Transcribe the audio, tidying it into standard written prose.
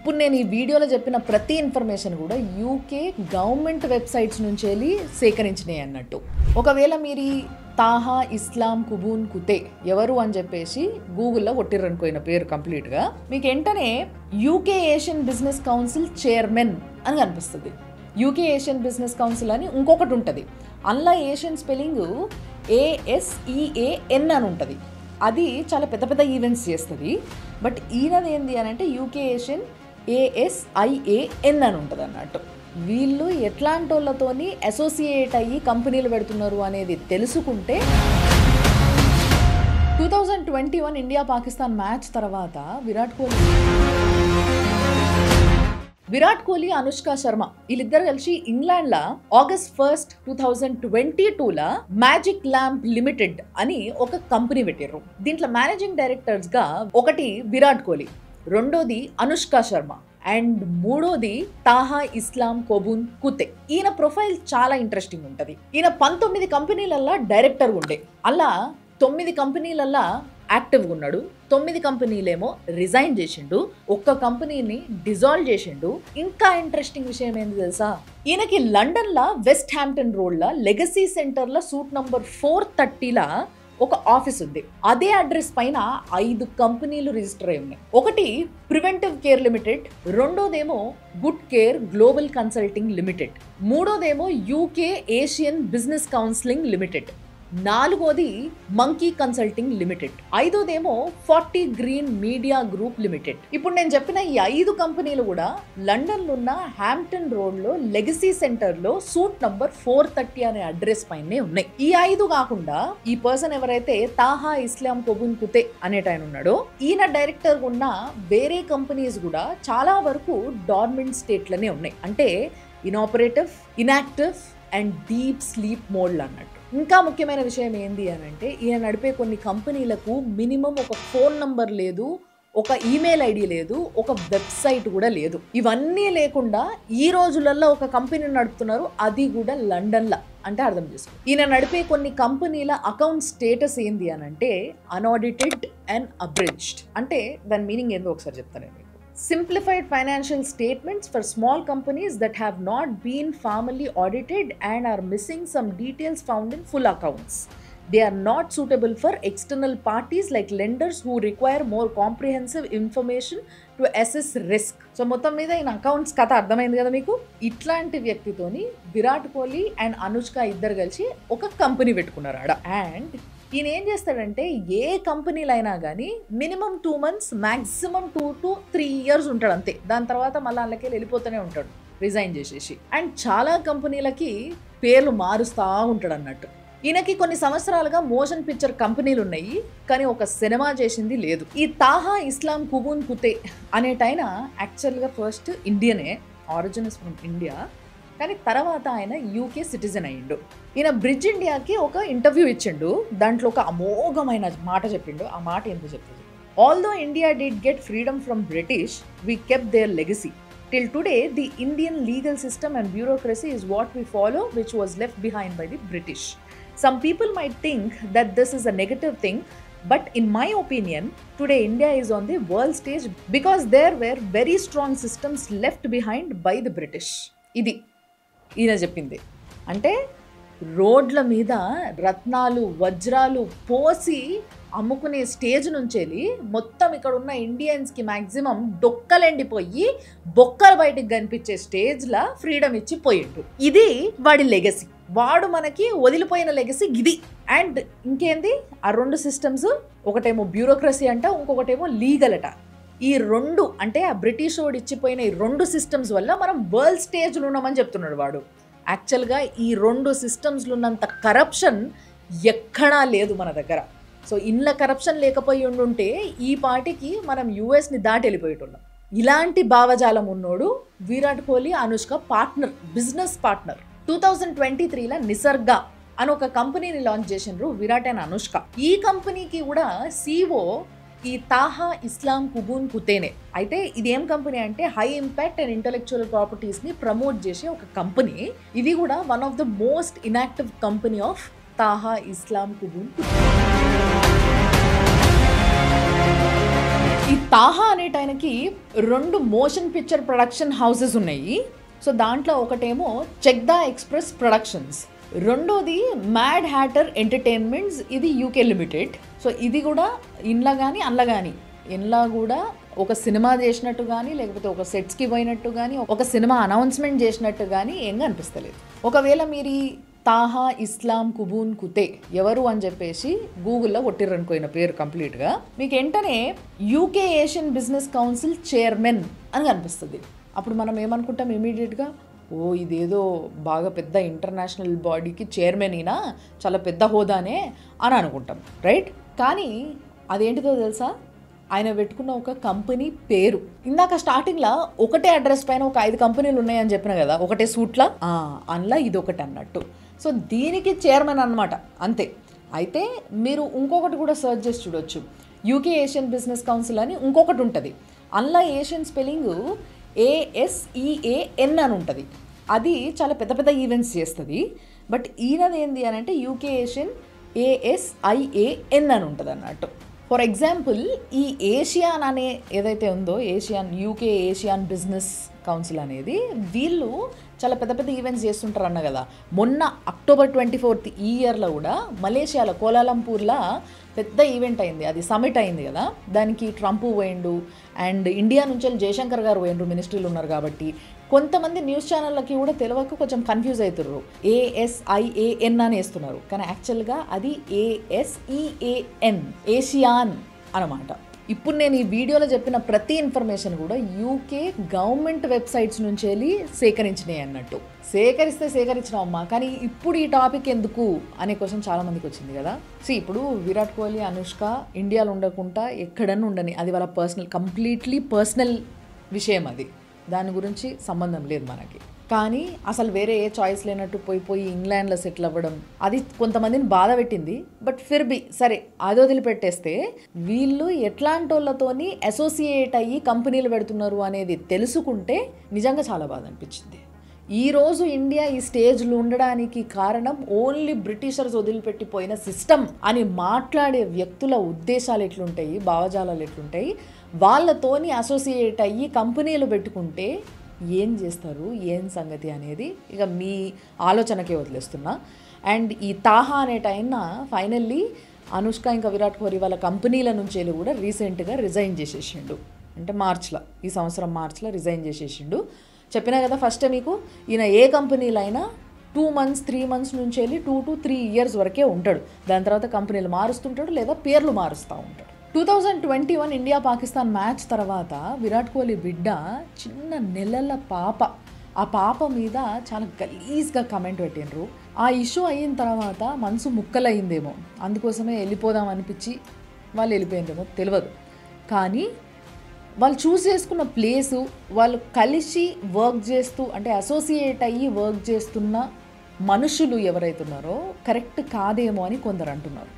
ఇప్పుడు నేను ఈ వీడియోలో చెప్పిన ప్రతి ఇన్ఫర్మేషన్ కూడా యూకే గవర్నమెంట్ వెబ్సైట్స్ నుంచి వెళ్ళి సేకరించినాయి అన్నట్టు. ఒకవేళ మీరు తాహా ఇస్లాం కుబూన్ కుతే ఎవరు అని చెప్పేసి గూగుల్లో కొట్టిర్రనుకోయిన పేరు కంప్లీట్గా మీకు వెంటనే UK Asian business council chairman అని కనిపిస్తుంది. యూకే ఏషియన్ బిజినెస్ కౌన్సిల్ అని ఇంకొకటి ఉంటుంది. అందులో ఏషియన్ స్పెల్లింగ్ ASEAN అని ఉంటుంది. అది చాలా పెద్ద పెద్ద ఈవెంట్స్ చేస్తుంది. బట్ ఈయనది ఏంది అని అంటే యూకే ఏషియన్ ASIAN అని ఉంటుంది అన్నట్టు. వీళ్ళు ఎట్లాంటి వాళ్ళతోని అసోసియేట్ అయ్యి కంపెనీలు పెడుతున్నారు అనేది తెలుసుకుంటే 2021 ఇండియా పాకిస్తాన్ మ్యాచ్ తర్వాత విరాట్ కోహ్లీ అనుష్క శర్మ వీళ్ళిద్దరు కలిసి ఇంగ్లాండ్లో August 1st 2022 magic lamp limited అని ఒక కంపెనీ పెట్టారు. దీంట్లో మేనేజింగ్ డైరెక్టర్స్ గా ఒకటి విరాట్ కోహ్లీ, రెండోది అనుష్క శర్మ అండ్ మూడోది తాహా ఇస్లాం కుబూన్ కుతే. ఈయన ప్రొఫైల్ చాలా ఇంట్రెస్టింగ్ ఉంటుంది. ఈయన 19 కంపెనీలల్లో డైరెక్టర్ ఉండే, అలా 9 కంపెనీలల్లో యాక్టివ్గా ఉన్నాడు. 9 కంపెనీలేమో రిజైన్ చేసిండు, ఒక్క కంపెనీని డిజాల్వ్ చేసిండు. ఇంకా ఇంట్రెస్టింగ్ విషయం ఏంటి తెలుసా, ఈయనకి లండన్లో వెస్ట్ హ్యాంప్టన్ రోడ్లో లెగసీ సెంటర్లో సూట్ నంబర్ 430 ఒక ఆఫీస్ ఉంది. అదే అడ్రస్ పైన 5 కంపెనీలు రిజిస్టర్ అయి ఉన్నాయి. ఒకటి ప్రివెంటివ్ కేర్ లిమిటెడ్, రెండోదేమో good care global consulting limited, మూడోదేమో UK Asian business counselling limited, నాలుగోది మంకీ కన్సల్టింగ్ లిమిటెడ్, ఐదోదేమో 40 గ్రీన్ మీడియా గ్రూప్ లిమిటెడ్. ఇప్పుడు నేను చెప్పిన ఈ 5 కంపెనీలు కూడా లండన్లో ఉన్న హ్యాంప్టన్ రోడ్లో లెగసీ సెంటర్లో సూట్ నంబర్ 430 అనే అడ్రస్ పైనే ఉన్నాయి. ఈ 5 కాకుండా ఈ పర్సన్ ఎవరైతే తాహా ఇస్లాం కుబూన్ కుతే అనేటాయన ఉన్నాడో ఈయన డైరెక్టర్ ఉన్న వేరే కంపెనీస్ కూడా చాలా వరకు డార్మెంట్ స్టేట్లోనే ఉన్నాయి. అంటే inoperative, inactive and deep sleep మోడ్లు అన్నట్టు. ఇంకా ముఖ్యమైన విషయం ఏంది అని అంటే ఈయన నడిపే కొన్ని కంపెనీలకు మినిమం ఒక ఫోన్ నంబర్ లేదు, ఒక ఈమెయిల్ ఐడి లేదు, ఒక వెబ్సైట్ కూడా లేదు. ఇవన్నీ లేకుండా ఈ రోజులలో ఒక కంపెనీని నడుపుతున్నారు, అది కూడా లండన్లో. అంటే అర్థం చేసుకో, ఈయన నడిపే కొన్ని కంపెనీల అకౌంట్ స్టేటస్ ఏంది అని అంటే అన్ఆడిటెడ్ అండ్ అబ్రిడ్జ్డ్. అంటే దాని మీనింగ్ ఏందో ఒకసారి చెప్తాను. Simplified financial statements for small companies that have not been formally audited and are missing some details found in full accounts. They are not suitable for external parties like lenders who require more comprehensive information to assess risk. So మొత్తం మీద ఈయన accounts కథ అర్థమైంది కదా మీకు. ఇట్లాంటి వ్యక్తితోని Virat Kohli and Anushka ఇద్దరు కలిసి ఒక కంపెనీ పెట్టుకున్నారు ఆడ. అండ్ ఈయన ఏం చేస్తాడంటే ఏ కంపెనీలు అయినా కానీ minimum 2 months maximum 2 to 3 years ఉంటాడు అంతే. దాని తర్వాత మళ్ళీ అందులోకి వెళ్ళిపోతూనే ఉంటాడు రిజైన్ చేసేసి. అండ్ చాలా కంపెనీలకి పేర్లు మారుస్తూ ఉంటాడు అన్నట్టు. ఈయనకి కొన్ని సంవత్సరాలుగా మోషన్ పిక్చర్ కంపెనీలు ఉన్నాయి, కానీ ఒక సినిమా చేసింది లేదు. ఈ తాహా ఇస్లాం కుబూన్ కుతే అనేటైన యాక్చువల్గా ఫస్ట్ ఇండియనే, ఆరిజిన్ ఇస్ ఫ్రమ్ ఇండియా, కానీ తర్వాత ఆయన యూకే సిటిజన్ అయ్యిండు. ఈయన బ్రిడ్జ్ ఇండియాకి ఒక ఇంటర్వ్యూ ఇచ్చిండు, దాంట్లో ఒక అమోఘమైన మాట చెప్పిండు. ఆ మాట ఏంటో చెప్పింది, although India did get freedom from British, we kept their legacy. Till today, the Indian legal system and bureaucracy is what we follow, which was left behind by the British. Some people might think that this is a negative thing, but in my opinion, today India is on the world stage because there were very strong systems left behind by the British. ఇది ఈయన చెప్పింది. అంటే రోడ్ల మీద రత్నాలు వజ్రాలు పోసి అమ్ముకునే స్టేజ్ నుంచి వెళ్ళి మొత్తం ఇక్కడ ఉన్న ఇండియన్స్కి మ్యాక్సిమం డొక్కలెండిపోయి బొక్కలు బయటకు కనిపించే స్టేజ్లో ఫ్రీడమ్ ఇచ్చి పోయిండు. ఇది వాడి లెగసీ. వాడు మనకి వదిలిపోయిన లెగసీ ఇది. అండ్ ఇంకేంది ఆ 2 సిస్టమ్స్, ఒకటేమో బ్యూరోక్రసీ అంట, ఇంకొకటేమో లీగల్ అట. ఈ 2 అంటే ఆ బ్రిటిష్ వాడు ఇచ్చిపోయిన ఈ 2 సిస్టమ్స్ వల్ల మనం వరల్డ్ స్టేజ్లో ఉన్నామని చెప్తున్నాడు వాడు. యాక్చువల్గా ఈ 2 సిస్టమ్స్లో ఉన్నంత కరప్షన్ ఎక్కడా లేదు మన దగ్గర. సో ఇంట్లో కరప్షన్ లేకపోయి ఉండుంటే ఈ పార్టీకి మనం యూఎస్ని దాటి వెళ్ళిపోయేటున్నాం. ఇలాంటి భావజాలం ఉన్నోడు Virat Kohli Anushka partner, business partner. 2023లో నిసర్గా అని ఒక కంపెనీని లాంచ్ చేసిండ్రు విరాట్ అండ్ అనుష్క. ఈ కంపెనీకి కూడా CEO ఈ తాహా ఇస్లాం కుబూన్ కుతేనే. అయితే ఇది ఏం కంపెనీ అంటే హై ఇంపాక్ట్ అండ్ ఇంటెలెక్చువల్ ప్రాపర్టీస్ని ప్రమోట్ చేసే ఒక కంపెనీ. ఇది కూడా one of the most inactive company of Taha Islam కుబూన్ కుతే. ఈ తాహా అనేటాయనకి 2 మోషన్ పిక్చర్ ప్రొడక్షన్ హౌసెస్ ఉన్నాయి. సో దాంట్లో ఒకటేమో చెక్దా ఎక్స్ప్రెస్ ప్రొడక్షన్స్, రెండోది మ్యాడ్ హ్యాటర్ ఎంటర్టైన్మెంట్స్, ఇది యూకే లిమిటెడ్. సో ఇది కూడా ఇంట్లో కానీ అందులో కానీ, ఇంట్లో కూడా ఒక సినిమా చేసినట్టు కానీ, లేకపోతే ఒక సెట్స్కి పోయినట్టు కానీ, ఒక సినిమా అనౌన్స్మెంట్ చేసినట్టు కానీ ఏం కనిపిస్తలేదు. ఒకవేళ మీరు ఈ తాహా ఇస్లాం కుబూన్ కుతే ఎవరు అని చెప్పేసి గూగుల్లో కొట్టిర్రనుకోయిన పేరు కంప్లీట్గా, మీకు వెంటనే UK Asian business council chairman అని కనిపిస్తుంది. అప్పుడు మనం ఏమనుకుంటాం ఇమీడియట్గా, ఓ ఇదేదో బాగా పెద్ద ఇంటర్నేషనల్ బాడీకి చైర్మన్ అయినా, చాలా పెద్ద హోదానే అని అనుకుంటాం, రైట్? కానీ అదేంటిదో తెలుసా, ఆయన పెట్టుకున్న ఒక కంపెనీ పేరు. ఇందాక స్టార్టింగ్లో ఒకటే అడ్రస్ పైన ఒక 5 కంపెనీలు ఉన్నాయని చెప్పిన కదా, ఒకటే సూట్లా, అందులో ఇది ఒకటి అన్నట్టు. సో దీనికి చైర్మన్ అన్నమాట, అంతే. అయితే మీరు ఇంకొకటి కూడా సర్చ్ చేసి చూడొచ్చు, యూకే ఏషియన్ బిజినెస్ కౌన్సిల్ అని ఇంకొకటి ఉంటుంది. అందులో ఏషియన్ స్పెల్లింగ్ ASEAN అని ఉంటుంది. అది చాలా పెద్ద పెద్ద ఈవెంట్స్ చేస్తుంది. బట్ ఈయనది ఏంది అని అంటే యూకే ఏషియన్ ASIAN అని ఉంటుంది అన్నట్టు. ఫర్ ఎగ్జాంపుల్ ఈ ఏషియాన్ అనే ఏదైతే ఉందో, యూకే ఏషియన్ బిజినెస్ కౌన్సిల్ అనేది, వీళ్ళు చాలా పెద్ద పెద్ద ఈవెంట్స్ చేస్తుంటారు అన్న కదా. మొన్న October 24 ఈ ఇయర్లో కూడా మలేషియాలో కోలాలంపూర్లో పెద్ద ఈవెంట్ అయింది, అది సమిట్ అయింది కదా. దానికి ట్రంప్ పోయిండు అండ్ ఇండియా నుంచి జయశంకర్ గారు పోయిండ్రు, మినిస్ట్రీలు ఉన్నారు కాబట్టి. కొంతమంది న్యూస్ ఛానళ్ళకి కూడా తెలియక కొంచెం కన్ఫ్యూజ్ అవుతుర్రు, ASIAN అని వేస్తున్నారు, కానీ యాక్చువల్గా అది ASEAN, ఏషియాన్ అనమాట. ఇప్పుడు నేను ఈ వీడియోలో చెప్పిన ప్రతి ఇన్ఫర్మేషన్ కూడా యూకే గవర్నమెంట్ వెబ్సైట్స్ నుంచి వెళ్ళి సేకరించినాయి అన్నట్టు. సేకరించినామమ్మా, కానీ ఇప్పుడు ఈ టాపిక్ ఎందుకు అనే క్వశ్చన్ చాలా మందికి వచ్చింది కదా. ఇప్పుడు విరాట్ కోహ్లీ, అనుష్క ఇండియాలో ఉండకుండా ఎక్కడన్నా ఉండని, అది వాళ్ళ కంప్లీట్లీ పర్సనల్ విషయం, అది దాని గురించి సంబంధం లేదు మనకి. కానీ అసలు వేరే ఏ చాయిస్ లేనట్టు పోయి ఇంగ్లాండ్లో సెటిల్ అవ్వడం, అది కొంతమందిని బాధ పెట్టింది. బట్ ఫిర్బీ సరే, అది వదిలిపెట్టేస్తే వీళ్ళు ఎట్లాంటి వాళ్ళతోని అసోసియేట్ అయ్యి కంపెనీలు పెడుతున్నారు అనేది తెలుసుకుంటే నిజంగా చాలా బాధ అనిపించింది. ఈరోజు ఇండియా ఈ స్టేజ్లో ఉండడానికి కారణం ఓన్లీ బ్రిటిషర్స్ వదిలిపెట్టిపోయిన సిస్టమ్ అని మాట్లాడే వ్యక్తుల ఉద్దేశాలు ఎట్లుంటాయి, భావజాలాలు ఎట్లుంటాయి, వాళ్ళతోని అసోసియేట్ అయ్యి కంపెనీలు పెట్టుకుంటే ఏం చేస్తారు, ఏం సంగతి అనేది ఇక మీ ఆలోచనకే వదిలేస్తున్నా. అండ్ ఈ తాహా అనే టైంన ఫైనల్లీ అనుష్క ఇంకా విరాట్ కోహ్లీ వాళ్ళ కంపెనీల నుంచి వెళ్ళి కూడా రీసెంట్గా రిజైన్ చేసేసిండు. అంటే ఈ సంవత్సరం మార్చ్లో రిజైన్ చేసేసిండు. చెప్పినా కదా ఫస్టే మీకు, ఈయన ఏ కంపెనీలో అయినా 2 months 3 months నుంచి వెళ్ళి 2 to 3 years వరకే ఉంటాడు. దాని తర్వాత కంపెనీలు మారుస్తుంటాడు లేదా పేర్లు మారుస్తూ ఉంటాడు. 2021 ఇండియా పాకిస్తాన్ మ్యాచ్ తర్వాత విరాట్ కోహ్లీ బిడ్డ చిన్న నెలల పాప, ఆ పాప మీద చాలా గలీజ్గా కమెంట్ పెట్టినరు. ఆ ఇష్యూ అయిన తర్వాత మనసు ముక్కలయ్యిందేమో, అందుకోసమే వెళ్ళిపోదాం అనిపించి వాళ్ళు వెళ్ళిపోయిందేమో తెలియదు. కానీ వాళ్ళు చూస్ చేసుకున్న ప్లేసు, వాళ్ళు కలిసి వర్క్ చేస్తూ అంటే అసోసియేట్ అయ్యి వర్క్ చేస్తున్న మనుషులు ఎవరైతున్నారో కరెక్ట్ కాదేమో అని కొందరు అంటున్నారు.